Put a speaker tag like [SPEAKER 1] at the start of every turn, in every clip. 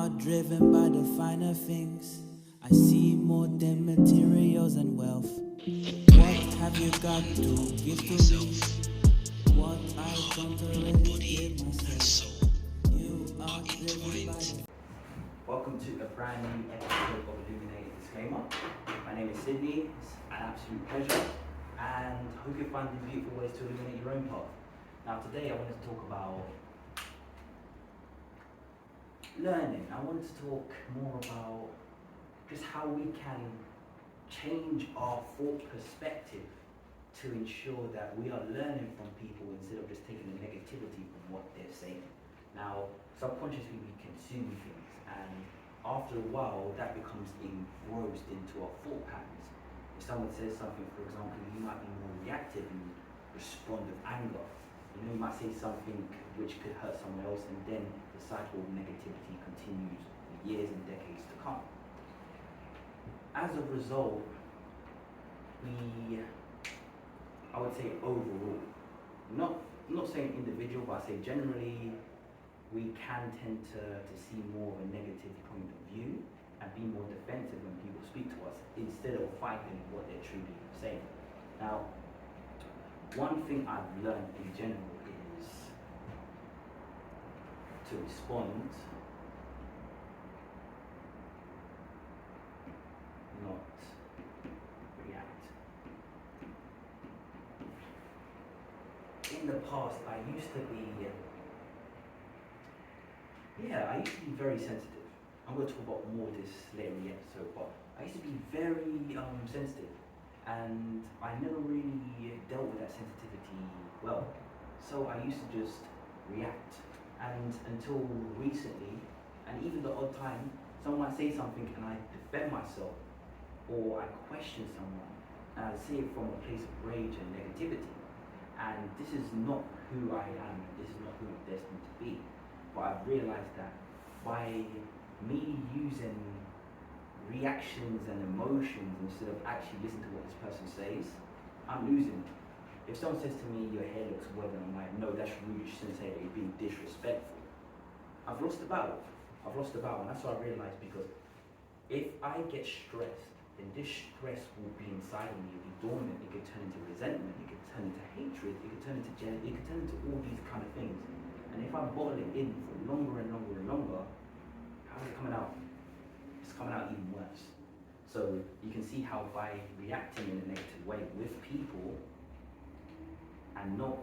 [SPEAKER 1] are driven by the finer things. I see more than materials and wealth. What have you got to give to me? What I don't already give myself. You are driven by the...
[SPEAKER 2] Welcome to a brand new episode of Illuminated DiiSCLAIMER. My name is Sydney. It's an absolute pleasure, and I hope you find these beautiful ways to illuminate your own path. Now today I wanted to talk about learning. I wanted to talk more about just how we can change our thought perspective to ensure that we are learning from people instead of just taking the negativity from what they're saying. Now, subconsciously we consume things, and after a while that becomes engrossed into our thought patterns. If someone says something, for example, you might be more reactive and respond with anger. You might say something which could hurt someone else, and then the cycle of negativity continues for years and decades to come. As a result, I would say overall, not saying individual, but I say generally, we can tend to see more of a negative point of view and be more defensive when people speak to us instead of fighting what they're truly saying. Now, one thing I've learned in general is to respond, not react. In the past, I used to be very sensitive. I'm going to talk about more of this later in the episode, but I used to be very sensitive, and I never really dealt with that sensitivity well. So I used to just react, and until recently, and even the odd time, someone might say something and I defend myself, or I question someone, and I say it from a place of rage and negativity. And this is not who I am, this is not who I'm destined to be. But I've realized that by me using reactions and emotions instead of actually listening to what this person says, I'm losing. If someone says to me, your hair looks weird, and I'm like, no, that's rude, you shouldn't say that, you're being disrespectful. I've lost the battle, and that's what I realized, because if I get stressed, then this stress will be inside of me, it'll be dormant, it could turn into resentment, it could turn into hatred, it could turn into jealousy, it could turn into all these kind of things. And if I bottle it in for longer and longer and longer, how's it coming out? It's coming out even worse. So you can see how by reacting in a negative way with people and not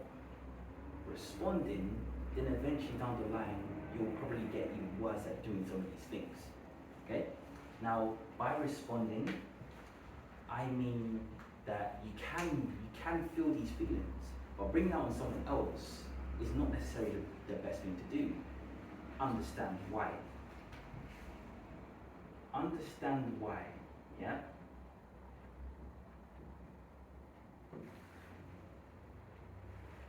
[SPEAKER 2] responding, then eventually down the line, you'll probably get even worse at doing some of these things. Okay? Now, by responding, I mean that you can feel these feelings, but bringing out on someone else is not necessarily the best thing to do. Understand why. Understand why, yeah?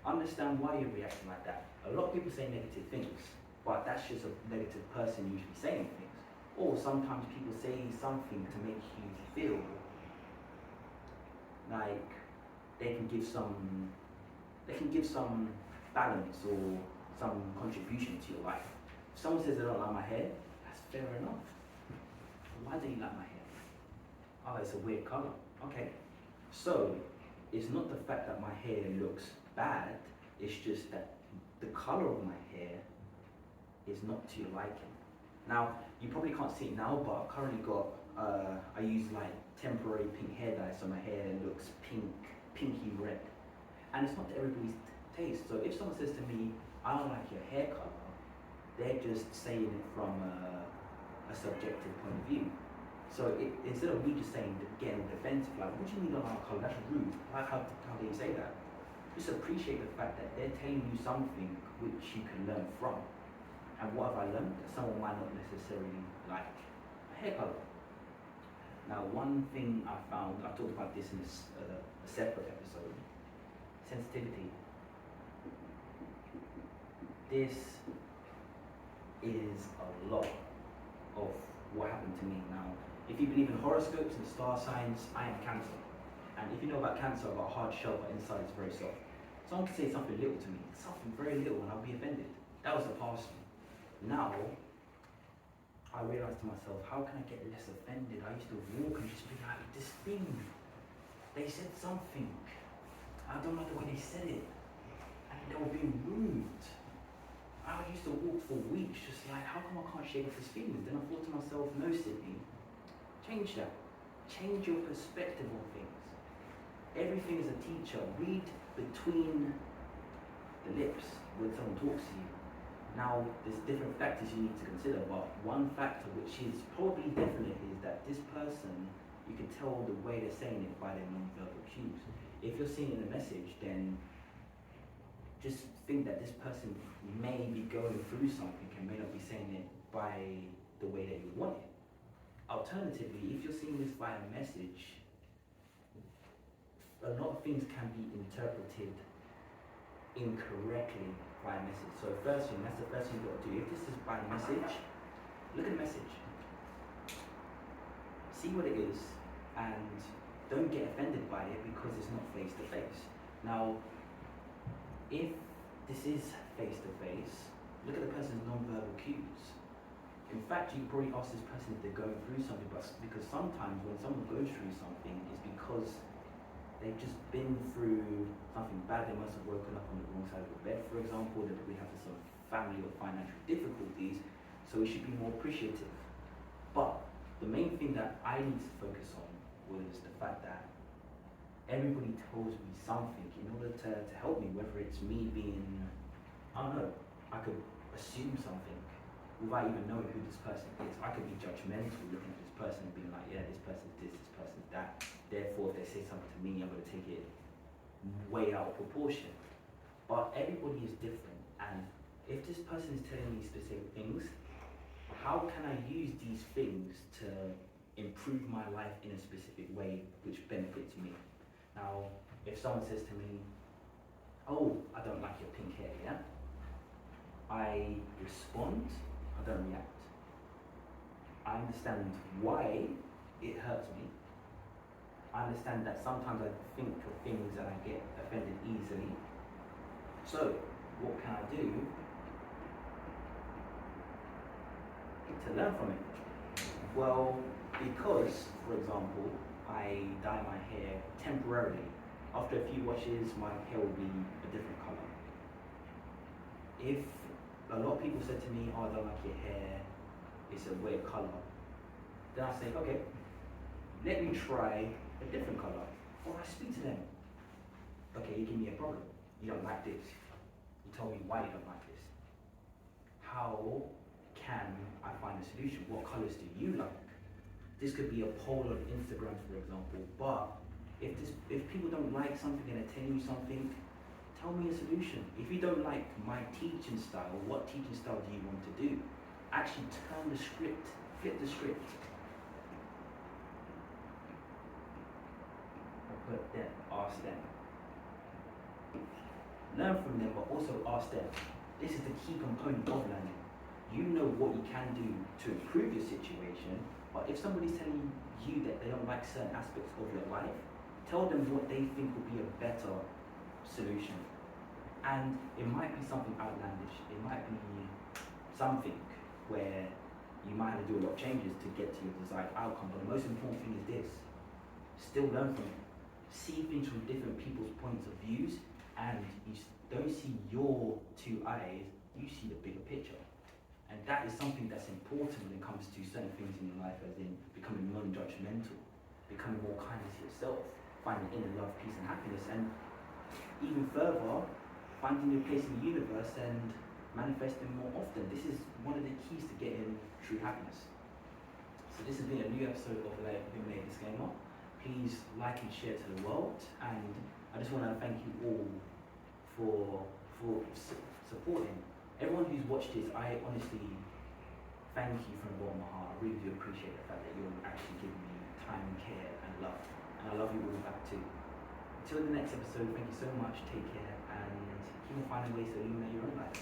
[SPEAKER 2] Understand why you're reacting like that. A lot of people say negative things, but that's just a negative person usually saying things. Or sometimes people say something to make you feel like they can give some balance or some contribution to your life. If someone says they don't like my hair, that's fair enough. Why don't you like my hair? Oh, it's a weird color. Okay. So it's not the fact that my hair looks bad, it's just that the color of my hair is not to your liking. Now, you probably can't see it now, but I've currently got, I use like temporary pink hair dye, so my hair looks pinky red. And it's not to everybody's taste. So if someone says to me, I don't like your hair color, they're just saying it from a subjective point of view. So instead of me just saying, getting defensive, like, what do you mean you don't like my color? That's rude. How do you say that? Just appreciate the fact that they're telling you something which you can learn from. And what have I learned? That someone might not necessarily like a hair color. Now, one thing I found, I've talked about this in a separate episode, sensitivity. This is a lot of what happened to me. Now, if you believe in horoscopes and star signs, I am Cancer. And if you know about Cancer, I've got a hard shell, but inside it's very soft. Someone can say something little to me, something very little, and I'll be offended. That was the past. Now, I realised to myself, how can I get less offended? I used to walk and just be like, this thing, they said something. I don't like the way they said it. And they were being rude. I used to walk for weeks just like, how come I can't shake off this feeling? Then I thought to myself, no, Sydney, change that. Change your perspective on things. Everything is a teacher. Read between the lips when someone talks to you. Now, there's different factors you need to consider, but one factor which is probably definite is that this person, you can tell the way they're saying it by their non-verbal cues. If you're seeing a message, then just think that this person may be going through something and may not be saying it by the way that you want it. Alternatively, if you're seeing this via message, a lot of things can be interpreted incorrectly by message. So first thing, that's the first thing you've got to do. If this is by message, look at the message. See what it is and don't get offended by it because it's not face to face. Now, if this is face to face, look at the person's non-verbal cues. In fact, you can probably ask this person if they're going through something, but because sometimes when someone goes through something, it's because they've just been through something bad. They must have woken up on the wrong side of the bed, for example, that we have some family or financial difficulties, so we should be more appreciative. But the main thing that I need to focus on was the fact that everybody tells me something in order to help me, whether it's me being, I don't know, I could assume something without even knowing who this person is. I could be judgmental looking at this person and being like, yeah, this person's this person's that. Therefore, if they say something to me, I'm going to take it way out of proportion. But everybody is different, and if this person is telling me specific things, how can I use these things to improve my life in a specific way which benefits me? Now, if someone says to me, oh, I don't like your pink hair, yeah? I respond, I don't react. I understand why it hurts me. I understand that sometimes I think of things and I get offended easily. So, what can I do to learn from it? Well, because, for example, I dye my hair temporarily. After a few washes, my hair will be a different colour. If a lot of people said to me, oh, I don't like your hair, it's a weird colour, then I say, okay, let me try a different colour. Or I speak to them. Okay, you give me a problem. You don't like this. You tell me why you don't like this. How can I find a solution? What colours do you like? This could be a poll on Instagram, for example, but if people don't like something and they're telling you something, tell me a solution. If you don't like my teaching style, what teaching style do you want to do? Actually turn the script, flip the script. But then ask them. Learn from them, but also ask them. This is the key component of learning. You know what you can do to improve your situation, but if somebody's telling you that they don't like certain aspects of your life, tell them what they think would be a better solution. And it might be something outlandish. It might be something where you might have to do a lot of changes to get to your desired outcome, but the most important thing is this. Still learn from it. See things from different people's points of views, and you don't see your two eyes, you see the bigger picture. And that is something that's important when it comes to certain things in your life, as in becoming non-judgmental, becoming more kind to yourself, finding inner love, peace and happiness, and even further, finding your place in the universe and manifesting more often. This is one of the keys to getting true happiness. So this has been a new episode of the Illuminated DiiSCLAIMER. Please like and share to the world, and I just want to thank you all for supporting. Everyone who's watched this, I honestly thank you from the bottom of my heart. I really do appreciate the fact that you're actually giving me time, care and love, and I love you all back too. Until the next episode, thank you so much, take care, and keep on finding ways to illuminate your own life.